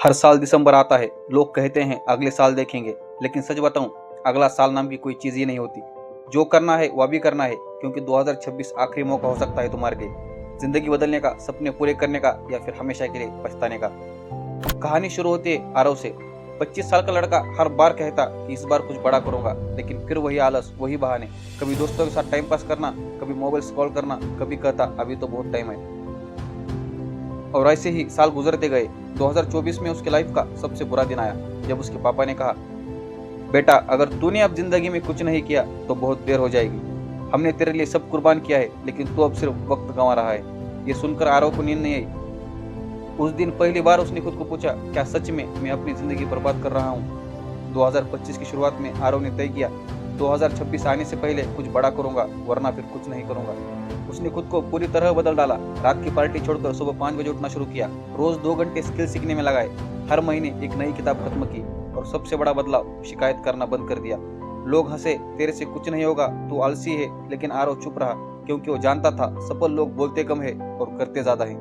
हर साल दिसंबर आता है, लोग कहते हैं अगले साल देखेंगे, लेकिन सच बताऊं, अगला साल नाम की कोई चीज़ ही नहीं होती। जो करना है वह भी करना है, क्योंकि 2026 आखिरी मौका हो सकता है तुम्हारे लिए, जिंदगी बदलने का, सपने पूरे करने का, या फिर हमेशा के लिए पछताने का। कहानी शुरू होती है आरव से। 25 साल का लड़का हर बार कहता कि इस बार कुछ बड़ा करूंगा, लेकिन फिर वही आलस, वही बहाने। कभी दोस्तों के साथ टाइम पास करना, कभी मोबाइल स्क्रॉल करना, कभी कहता अभी तो बहुत टाइम है। और ऐसे ही साल गुजरते गए। 2024 में उसके लाइफ का सबसे बुरा दिन आया, जब उसके पापा ने कहा, बेटा अगर तूने अब जिंदगी में कुछ नहीं किया तो बहुत देर हो जाएगी। हमने तेरे लिए सब कुर्बान किया है, लेकिन तू अब सिर्फ वक्त गंवा रहा है। ये सुनकर आरव को नींद नहीं आई। उस दिन पहली बार उसने खुद को पूछा, क्या सच में मैं अपनी जिंदगी बर्बाद कर रहा हूँ? 2025 की शुरुआत में आरव ने तय किया, 2026 आने से पहले कुछ बड़ा करूंगा, वरना फिर कुछ नहीं करूंगा। उसने खुद को पूरी तरह बदल डाला। रात की पार्टी छोड़कर सुबह 5 बजे उठना शुरू किया। रोज 2 घंटे स्किल सीखने में लगाए। हर महीने एक नई किताब खत्म की। और सबसे बड़ा बदलाव, शिकायत करना बंद कर दिया। लोग हंसे, तेरे से कुछ नहीं होगा, तू आलसी है, लेकिन आरव चुप रहा, क्योंकि वो जानता था सफल लोग बोलते कम है और करते ज्यादा है।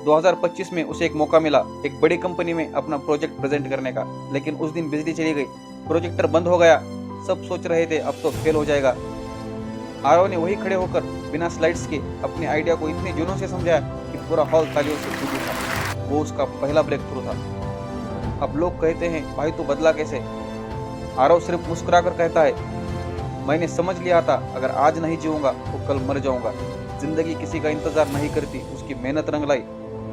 2025 में उसे एक मौका मिला, एक बड़ी कंपनी में अपना प्रोजेक्ट प्रेजेंट करने का, लेकिन उस दिन बिजली चली गई, प्रोजेक्टर बंद हो गया। सब सोच रहे थे अब तो फेल हो जाएगा। आरव ने वही खड़े होकर बिना स्लाइड्स के अपने आइडिया को इतने जुनून से समझाया कि पूरा हॉल तालियों से गूंज उठा। वो उसका पहला ब्रेक थ्रू था। अब लोग कहते हैं, भाई तू बदला कैसे? आरव सिर्फ मुस्कुराकर कहता है, मैंने समझ लिया था अगर आज नहीं जीऊंगा तो कल मर जाऊंगा। जिंदगी किसी का इंतजार नहीं करती, उसकी मेहनत रंग लाई।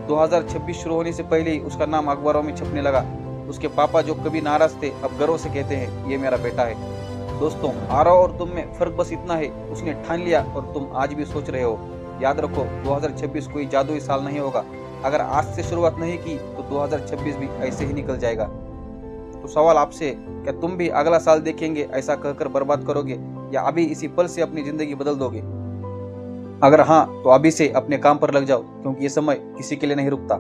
2026 शुरू होने से पहले ही उसका नाम अखबारों में छपने लगा। उसके पापा जो कभी नाराज थे, अब गर्व से कहते हैं, ये मेरा बेटा है। दोस्तों, आरव और तुम में फर्क बस इतना है, उसने ठान लिया और तुम आज भी सोच रहे हो। याद रखो, 2026 कोई जादुई साल नहीं होगा। अगर आज से शुरुआत नहीं की तो 2026 भी ऐसे ही निकल जाएगा। तो सवाल आपसे, क्या तुम भी अगला साल देखेंगे ऐसा कहकर बर्बाद करोगे, या अभी इसी पल से अपनी जिंदगी बदल दोगे? अगर हाँ, तो अभी से अपने काम पर लग जाओ, क्योंकि ये समय किसी के लिए नहीं रुकता।